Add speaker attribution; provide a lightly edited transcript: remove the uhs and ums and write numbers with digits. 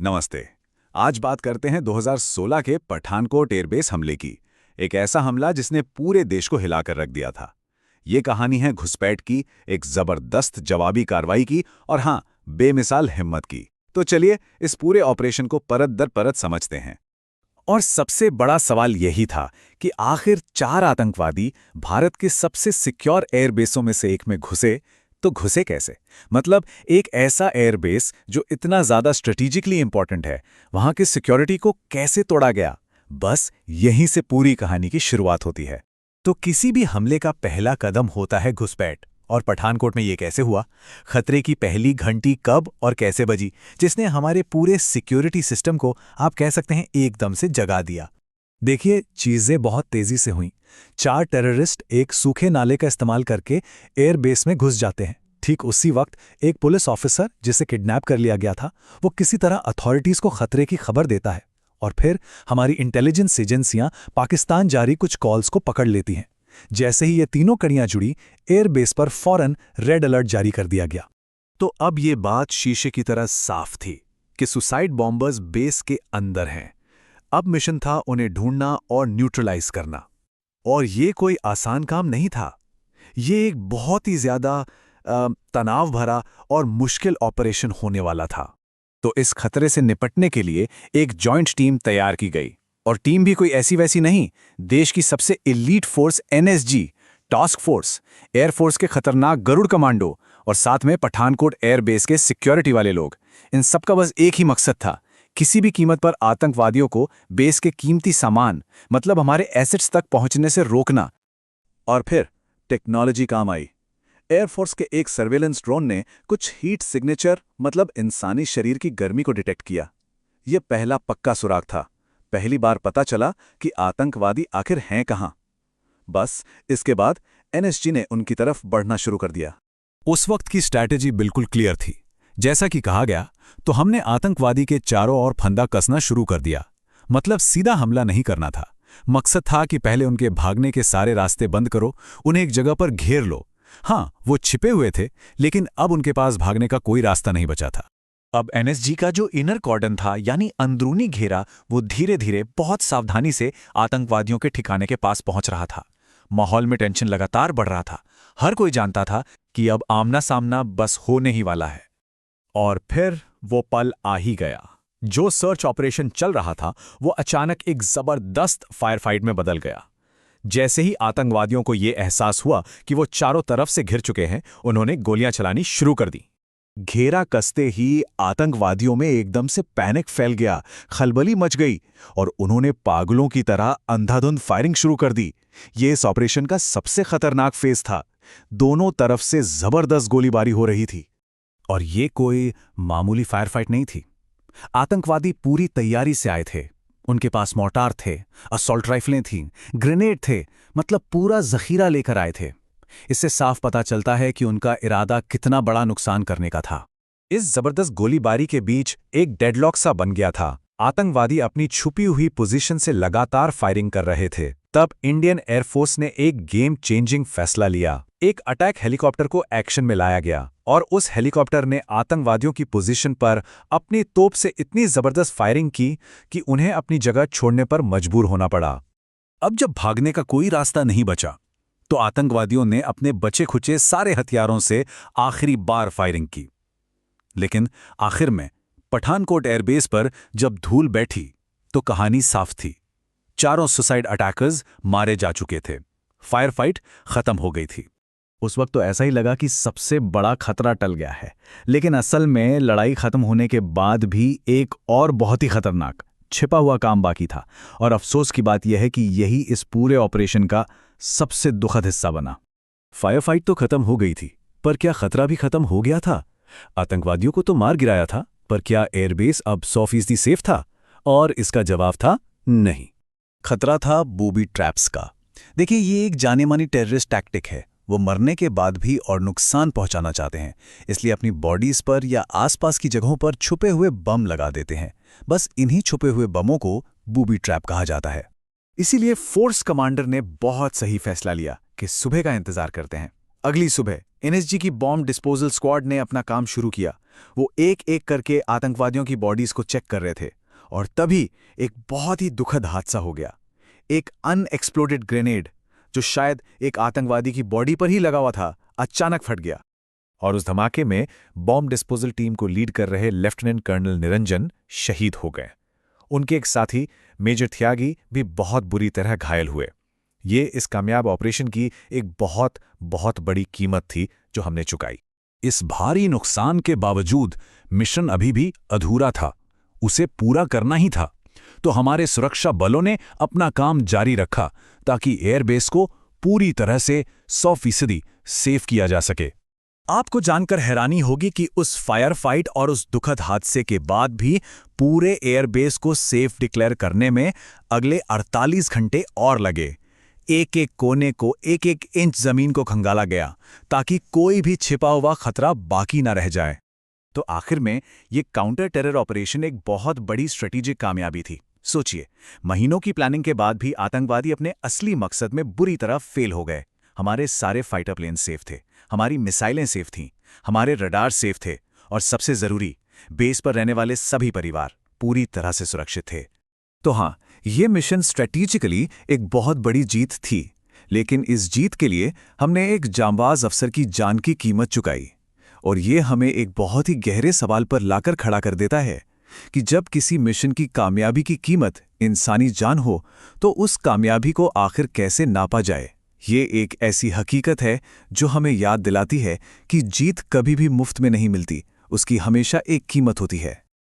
Speaker 1: नमस्ते। आज बात करते हैं 2016 के पठानकोट एयरबेस हमले की। एक ऐसा हमला जिसने पूरे देश को हिलाकर रख दिया था। ये कहानी है घुसपैठ की, एक जबरदस्त जवाबी कार्रवाई की और हाँ, बेमिसाल हिम्मत की। तो चलिए इस पूरे ऑपरेशन को परत दर परत समझते हैं। और सबसे बड़ा सवाल यही था कि आखिर 4 आतंकवादी भारत के सबसे सिक्योर एयरबेसों में से एक में घुसे, तो घुसे कैसे? मतलब एक ऐसा एयरबेस जो इतना ज़्यादा स्ट्रेटेजिकली इंपॉर्टेंट है, वहां की सिक्योरिटी को कैसे तोड़ा गया? बस यहीं से पूरी कहानी की शुरुआत होती है। तो किसी भी हमले का पहला कदम होता है घुसपैठ। और पठानकोट में ये कैसे हुआ? खतरे की पहली घंटी कब और कैसे बजी, जिसने हमारे पूरे सिक्योरिटी सिस्टम को आप कह सकते हैं एकदम से जगा दिया? देखिए, चीजें बहुत तेजी से हुईं। 4 टेररिस्ट एक सूखे नाले का इस्तेमाल करके एयरबेस में घुस जाते हैं। ठीक उसी वक्त एक पुलिस ऑफिसर जिसे किडनैप कर लिया गया था, वो किसी तरह अथॉरिटीज को खतरे की खबर देता है। और फिर हमारी इंटेलिजेंस एजेंसियां पाकिस्तान जारी कुछ कॉल्स को पकड़ लेती हैं। जैसे ही ये तीनों कड़ियां जुड़ी, एयरबेस पर फौरन रेड अलर्ट जारी कर दिया गया। तो अब ये बात शीशे की तरह साफ थी कि सुसाइड बॉम्बर्स बेस के अंदर हैं। अब मिशन था उन्हें ढूंढना और न्यूट्रलाइज करना। और ये कोई आसान काम नहीं था। ये एक बहुत ही ज्यादा तनाव भरा और मुश्किल ऑपरेशन होने वाला था। तो इस खतरे से निपटने के लिए एक जॉइंट टीम तैयार की गई। और टीम भी कोई ऐसी वैसी नहीं, देश की सबसे elite force NSG, task force, air force के खतरनाक गरुड़ कमांडो और साथ में पठानकोट एयरबेस के सिक्योरिटी वाले लोग। इन सबका बस एक ही मकसद था, किसी भी कीमत पर आतंकवादियों को बेस के कीमती सामान, मतलब हमारे एसेट्स तक पहुंचने से रोकना। और फिर टेक्नोलॉजी काम आई। एयरफोर्स के एक सर्वेलेंस ड्रोन ने कुछ हीट सिग्नेचर, मतलब इंसानी शरीर की गर्मी को डिटेक्ट किया। यह पहला पक्का सुराग था। पहली बार पता चला कि आतंकवादी आखिर हैं कहां। बस इसके बाद एनएसजी ने उनकी तरफ बढ़ना शुरू कर दिया। उस वक्त की स्ट्रैटेजी बिल्कुल क्लियर थी। जैसा कि कहा गया, तो हमने आतंकवादी के चारों ओर फंदा कसना शुरू कर दिया। मतलब सीधा हमला नहीं करना था। मकसद था कि पहले उनके भागने के सारे रास्ते बंद करो, उन्हें एक जगह पर घेर लो। हाँ, वो छिपे हुए थे, लेकिन अब उनके पास भागने का कोई रास्ता नहीं बचा था। अब एनएसजी का जो इनर कॉर्डन था, यानी अंदरूनी घेरा, वो धीरे धीरे बहुत सावधानी से आतंकवादियों के ठिकाने के पास पहुंच रहा था। माहौल में टेंशन लगातार बढ़ रहा था। हर कोई जानता था कि अब आमना सामना बस होने ही वाला है। और फिर वो पल आ ही गया। जो सर्च ऑपरेशन चल रहा था, वो अचानक एक जबरदस्त फायर फाइट में बदल गया। जैसे ही आतंकवादियों को ये एहसास हुआ कि वो चारों तरफ से घिर चुके हैं, उन्होंने गोलियां चलानी शुरू कर दी। घेरा कसते ही आतंकवादियों में एकदम से पैनिक फैल गया, खलबली मच गई और उन्होंने पागलों की तरह अंधाधुंध फायरिंग शुरू कर दी। ये इस ऑपरेशन का सबसे खतरनाक फेज था। दोनों तरफ से जबरदस्त गोलीबारी हो रही थी। और ये कोई मामूली फायर फाइट नहीं थी। आतंकवादी पूरी तैयारी से आए थे। उनके पास मोर्टार थे, असॉल्ट राइफलें थीं, ग्रेनेड थे, मतलब पूरा जखीरा लेकर आए थे। इससे साफ पता चलता है कि उनका इरादा कितना बड़ा नुकसान करने का था। इस जबरदस्त गोलीबारी के बीच एक डेडलॉक सा बन गया था। आतंकवादी अपनी छुपी हुई पोजीशन से लगातार फायरिंग कर रहे थे। तब इंडियन एयरफोर्स ने एक गेम चेंजिंग फैसला लिया। एक अटैक हेलीकॉप्टर को एक्शन में लाया गया और उस हेलीकॉप्टर ने आतंकवादियों की पोजीशन पर अपनी तोप से इतनी जबरदस्त फायरिंग की कि उन्हें अपनी जगह छोड़ने पर मजबूर होना पड़ा। अब जब भागने का कोई रास्ता नहीं बचा, तो आतंकवादियों ने अपने बचे खुचे सारे हथियारों से आखिरी बार फायरिंग की। लेकिन आखिर में पठानकोट एयरबेस पर जब धूल बैठी, तो कहानी साफ थी। चारों सुसाइड अटैकर्स मारे जा चुके थे। फायर फाइट खत्म हो गई थी। उस वक्त तो ऐसा ही लगा कि सबसे बड़ा खतरा टल गया है। लेकिन असल में लड़ाई खत्म होने के बाद भी एक और बहुत ही खतरनाक छिपा हुआ काम बाकी था। और अफसोस की बात यह है कि यही इस पूरे ऑपरेशन का सबसे दुखद हिस्सा बना। फायर फाइट तो खत्म हो गई थी, पर क्या खतरा भी खत्म हो गया था? आतंकवादियों को तो मार गिराया था, पर क्या एयरबेस अब 100% सेफ था? और इसका जवाब था नहीं। खतरा था बूबी ट्रैप्स का। देखिए, ये एक जाने मानी टेररिस्ट टैक्टिक है। वो मरने के बाद भी और नुकसान पहुंचाना चाहते हैं, इसलिए अपनी बॉडीज पर या आसपास की जगहों पर छुपे हुए बम लगा देते हैं। बस इन्हीं छुपे हुए बमों को बूबी ट्रैप कहा जाता है। इसीलिए फोर्स कमांडर ने बहुत सही फैसला लिया कि सुबह का इंतजार करते हैं। अगली सुबह एनएसजी की बॉम्ब डिस्पोजल स्क्वाड ने अपना काम शुरू किया। वो एक एक करके आतंकवादियों की बॉडीज को चेक कर रहे थे और तभी एक बहुत ही दुखद हादसा हो गया। एक अनएक्सप्लोडेड ग्रेनेड जो शायद एक आतंकवादी की बॉडी पर ही लगा हुआ था, अचानक फट गया और उस धमाके में बॉम्ब डिस्पोजल टीम को लीड कर रहे लेफ्टिनेंट कर्नल निरंजन शहीद हो गए। उनके एक साथी मेजर त्यागी भी बहुत बुरी तरह घायल हुए। ये इस कामयाब ऑपरेशन की एक बहुत बहुत बड़ी कीमत थी जो हमने चुकाई। इस भारी नुकसान के बावजूद मिशन अभी भी अधूरा था, उसे पूरा करना ही था। तो हमारे सुरक्षा बलों ने अपना काम जारी रखा ताकि एयरबेस को पूरी तरह से 100% सेफ किया जा सके। आपको जानकर हैरानी होगी कि उस फायर फाइट और उस दुखद हादसे के बाद भी पूरे एयरबेस को सेफ डिक्लेयर करने में अगले 48 घंटे और लगे। एक एक कोने को, एक एक इंच जमीन को खंगाला गया ताकि कोई भी छिपा हुआ खतरा बाकी ना रह जाए। तो आखिर में ये काउंटर टेरर ऑपरेशन एक बहुत बड़ी स्ट्रेटेजिक कामयाबी थी। सोचिए, महीनों की प्लानिंग के बाद भी आतंकवादी अपने असली मकसद में बुरी तरह फेल हो गए। हमारे सारे फाइटर प्लेन सेफ थे, हमारी मिसाइलें सेफ थीं, हमारे रडार सेफ थे और सबसे जरूरी, बेस पर रहने वाले सभी परिवार पूरी तरह से सुरक्षित थे। तो हाँ, ये मिशन स्ट्रेटेजिकली एक बहुत बड़ी जीत थी, लेकिन इस जीत के लिए हमने एक जांबाज अफसर की जान की कीमत चुकाई। और ये हमें एक बहुत ही गहरे सवाल पर लाकर खड़ा कर देता है कि जब किसी मिशन की कामयाबी की कीमत इंसानी जान हो, तो उस कामयाबी को आखिर कैसे नापा जाए। ये एक ऐसी हकीकत है जो हमें याद दिलाती है कि जीत कभी भी मुफ्त में नहीं मिलती, उसकी हमेशा एक कीमत होती है।